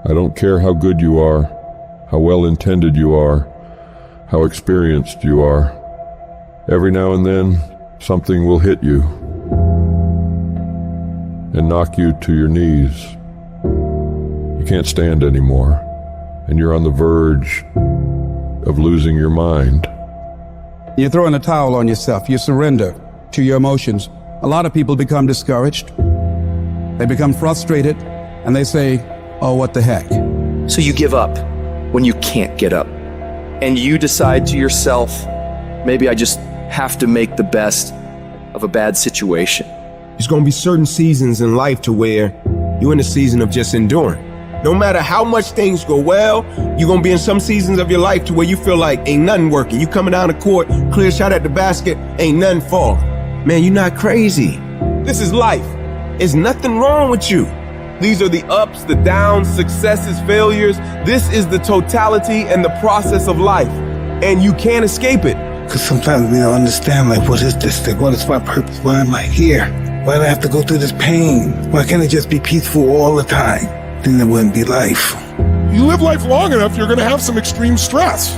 I don't care how good you are, how well-intended you are, how experienced you are. Every now and then, something will hit you and knock you to your knees. You can't stand anymore, and you're on the verge of losing your mind. You throw in the towel on yourself. You surrender to your emotions. A lot of people become discouraged. They become frustrated, and they say, oh, what the heck? So you give up when you can't get up. And you decide to yourself, maybe I just have to make the best of a bad situation. There's going to be certain seasons in life to where you're in a season of just enduring. No matter how much things go well, you're going to be in some seasons of your life to where you feel like ain't nothing working. You coming down the court, clear shot at the basket, ain't nothing falling. Man, you're not crazy. This is life. There's nothing wrong with you. These are the ups, the downs, successes, failures. This is the totality and the process of life. And you can't escape it. Because sometimes we don't understand, like, what is this thing? What is my purpose? Why am I here? Why do I have to go through this pain? Why can't it just be peaceful all the time? Then it wouldn't be life. You live life long enough, you're going to have some extreme stress.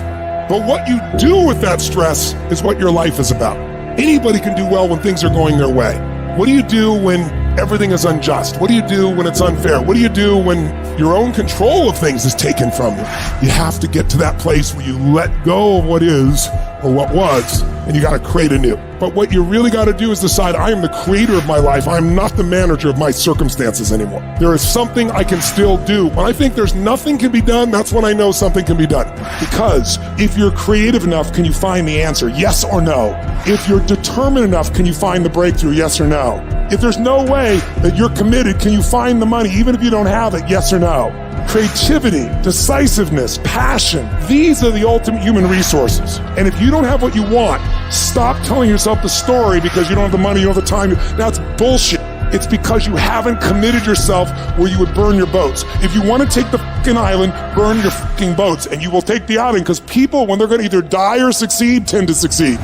But what you do with that stress is what your life is about. Anybody can do well when things are going their way. What do you do when everything is unjust? What do you do when it's unfair? What do you do when your own control of things is taken from you? You have to get to that place where you let go of what is or what was, and you got to create anew. But what you really got to do is decide, I am the creator of my life. I am not the manager of my circumstances anymore. There is something I can still do. When I think there's nothing can be done, that's when I know something can be done. Because if you're creative enough, can you find the answer? Yes or no? If you're determined enough, can you find the breakthrough? Yes or no? If there's no way that you're committed, can you find the money, even if you don't have it? Yes or no? Creativity, decisiveness, passion, these are the ultimate human resources. And if you don't have what you want, stop telling yourself the story because you don't have the money, you don't have the time. That's bullshit. It's because you haven't committed yourself where you would burn your boats. If you want to take the fucking island, burn your fucking boats, and you will take the island, because people, when they're going to either die or succeed, tend to succeed.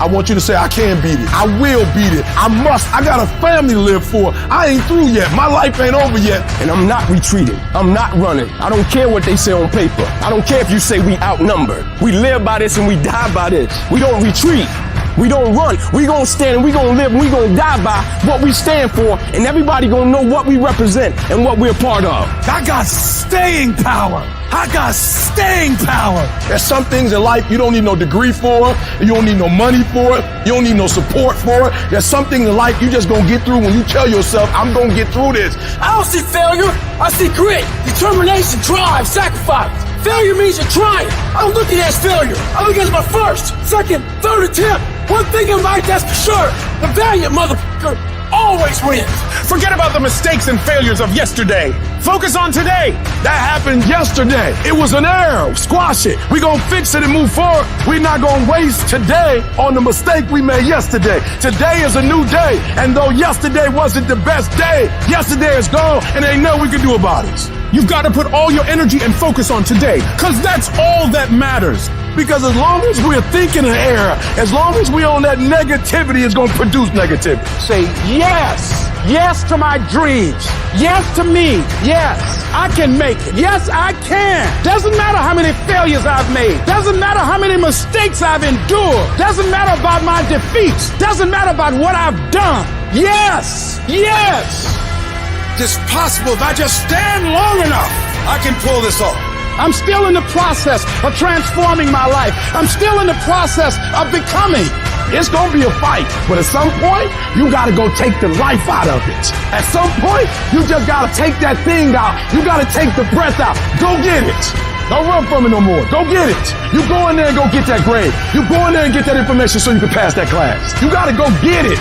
I want you to say, I can beat it. I will beat it. I must. I got a family to live for. I ain't through yet. My life ain't over yet. And I'm not retreating. I'm not running. I don't care what they say on paper. I don't care if you say we outnumbered. We live by this and we die by this. We don't retreat. We don't run. We gonna stand and we gonna live and we gonna die by what we stand for, and everybody gonna know what we represent and what we're a part of. I got staying power. I got staying power. There's some things in life you don't need no degree for, you don't need no money for it, you don't need no support for it. There's some things in life you just gonna get through when you tell yourself, I'm gonna get through this. I don't see failure. I see grit, determination, drive, sacrifice. Failure means you're trying. I don't look at it as failure. I look at it as my first, second, third attempt. One thing in life that's for sure, the valiant motherfucker always wins. Forget about the mistakes and failures of yesterday. Focus on today. That happened yesterday. It was an error. Squash it. We gonna fix it and move forward. We're not gonna waste today on the mistake we made yesterday. Today is a new day. And though yesterday wasn't the best day, yesterday is gone and ain't nothing we can do about it. You've got to put all your energy and focus on today, because that's all that matters. Because as long as we're thinking an error, as long as we're on that negativity, it's gonna produce negativity. Say yes. Yes to my dreams. Yes to me. Yes, I can make it. Yes, I can. Doesn't matter how many failures I've made. Doesn't matter how many mistakes I've endured. Doesn't matter about my defeats. Doesn't matter about what I've done. Yes. Yes. It's possible if I just stand long enough, I can pull this off. I'm still in the process of transforming my life. I'm still in the process of becoming. It's gonna be a fight, but at some point, you gotta go take the life out of it. At some point, you just gotta take that thing out. You gotta take the breath out. Go get it. Don't run from it no more. Go get it. You go in there and go get that grade. You go in there and get that information so you can pass that class. You gotta go get it.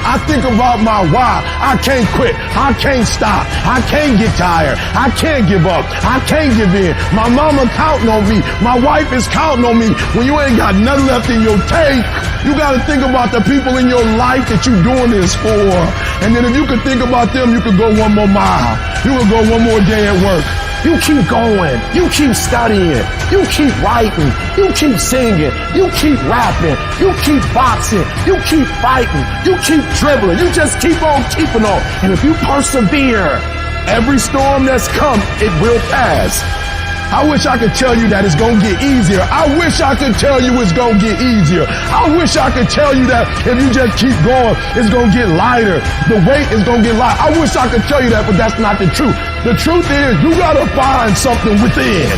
I think about my why. I can't quit. I can't stop. I can't get tired. I can't give up. I can't give in. My mama counting on me. My wife is counting on me. When you ain't got nothing left in your tank, you gotta think about the people in your life that you're doing this for. And then if you could think about them, you could go one more mile. You could go one more day at work. You keep going. You keep studying. You keep writing. You keep singing. You keep rapping. You keep boxing. You keep fighting. You keep dribbling. You just keep on keeping on. And if you persevere, Every storm that's come, it will pass. I wish I could tell you that it's gonna get easier. I wish I could tell you it's gonna get easier. I wish I could tell you that if you just keep going, it's gonna get lighter. The weight is gonna get lighter. I wish I could tell you that, but that's not the truth. The truth is, you gotta find something within.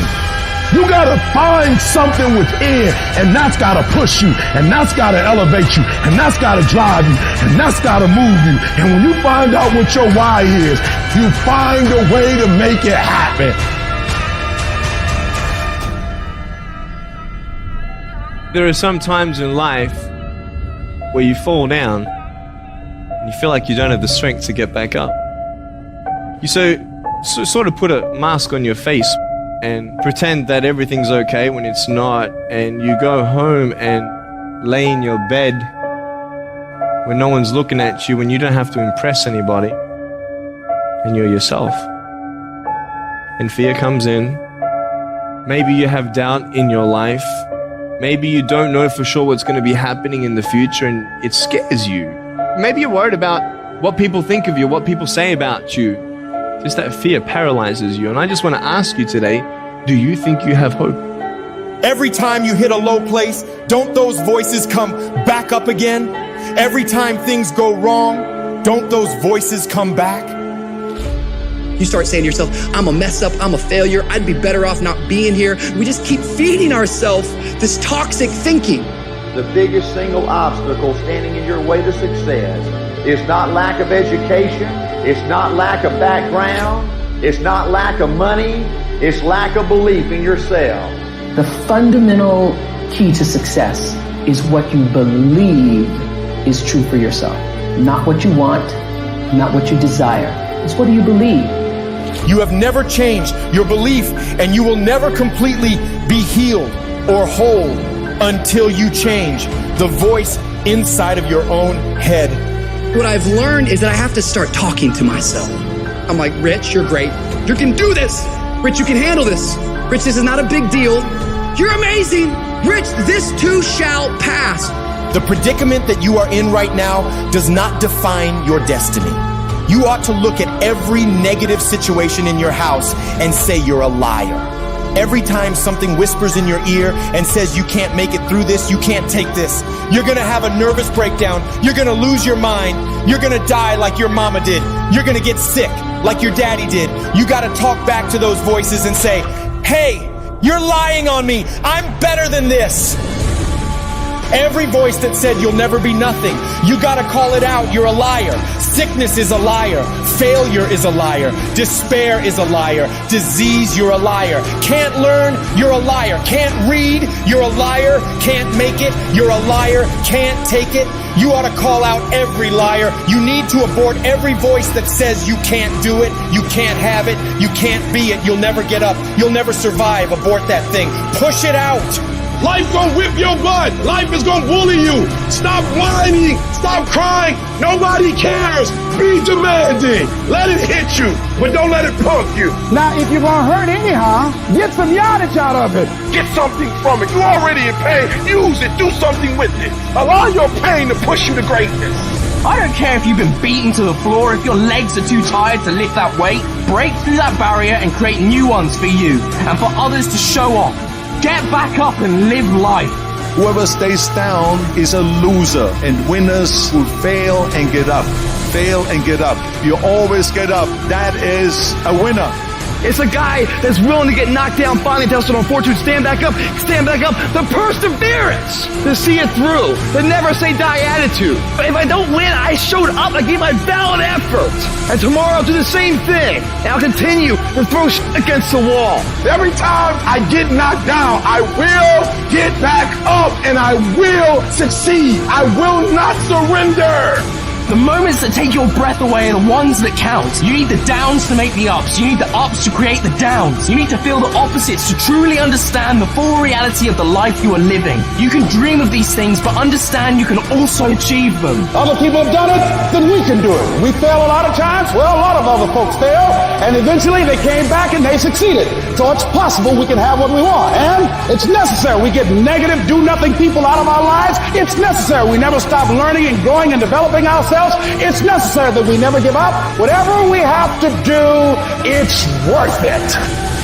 You gotta find something within, and that's gotta push you, and that's gotta elevate you, and that's gotta drive you, and that's gotta move you. And when you find out what your why is, you find a way to make it happen. There are some times in life where you fall down and you feel like you don't have the strength to get back up. You sort of put a mask on your face and pretend that everything's okay when it's not, and you go home and lay in your bed when no one's looking at you, when you don't have to impress anybody, and you're yourself. And fear comes in. Maybe you have doubt in your life. Maybe you don't know for sure what's going to be happening in the future, and it scares you. Maybe you're worried about what people think of you, what people say about you. Just that fear paralyzes you. And I just want to ask you today, do you think you have hope? Every time you hit a low place, don't those voices come back up again? Every time things go wrong, don't those voices come back? You start saying to yourself, I'm a mess up, I'm a failure, I'd be better off not being here. We just keep feeding ourselves this toxic thinking. The biggest single obstacle standing in your way to success is not lack of education, it's not lack of background, it's not lack of money, it's lack of belief in yourself. The fundamental key to success is what you believe is true for yourself. Not what you want, not what you desire. It's what do you believe? You have never changed your belief, and you will never completely be healed or whole until you change the voice inside of your own head. What I've learned is that I have to start talking to myself. I'm like, Rich, you're great. You can do this. Rich, you can handle this. Rich, this is not a big deal. You're amazing. Rich, this too shall pass. The predicament that you are in right now does not define your destiny. You ought to look at every negative situation in your house and say you're a liar. Every time something whispers in your ear and says you can't make it through this, you can't take this, you're gonna have a nervous breakdown, you're gonna lose your mind, you're gonna die like your mama did, you're gonna get sick like your daddy did. You gotta talk back to those voices and say, hey, you're lying on me, I'm better than this. Every voice that said you'll never be nothing, you gotta call it out, you're a liar. Sickness is a liar. Failure is a liar. Despair is a liar. Disease, you're a liar. Can't learn, you're a liar. Can't read, you're a liar. Can't make it, you're a liar. Can't take it. You ought to call out every liar. You need to abort every voice that says you can't do it, you can't have it, you can't be it, you'll never get up, you'll never survive. Abort that thing. Push it out. Life gonna whip your butt. Life is gonna bully you. Stop whining. Stop crying. Nobody cares. Be demanding. Let it hit you, but don't let it punk you. Now, if you're gonna hurt anyhow, get some yardage out of it. Get something from it. You're already in pain. Use it. Do something with it. Allow your pain to push you to greatness. I don't care if you've been beaten to the floor, if your legs are too tired to lift that weight. Break through that barrier and create new ones for you and for others to show off. Get back up and live life. Whoever stays down is a loser, and winners will fail and get up. Fail and get up. You always get up. That is a winner. It's a guy that's willing to get knocked down, finally tested on fortune, stand back up, the perseverance to see it through, the never say die attitude. But if I don't win, I showed up, I gave my valid effort. And tomorrow I'll do the same thing. And I'll continue to throw shit against the wall. Every time I get knocked down, I will get back up and I will succeed. I will not surrender. The moments that take your breath away are the ones that count. You need the downs to make the ups. You need the ups to create the downs. You need to feel the opposites to truly understand the full reality of the life you are living. You can dream of these things, but understand you can also achieve them. Other people have done it, then we can do it. We fail a lot of times. Well, a lot of other folks fail, and eventually they came back and they succeeded. So it's possible we can have what we want, and it's necessary. We get negative, do-nothing people out of our lives. It's necessary. We never stop learning and growing and developing ourselves. ourselves. It's necessary that we never give up. Whatever we have to do, it's worth it.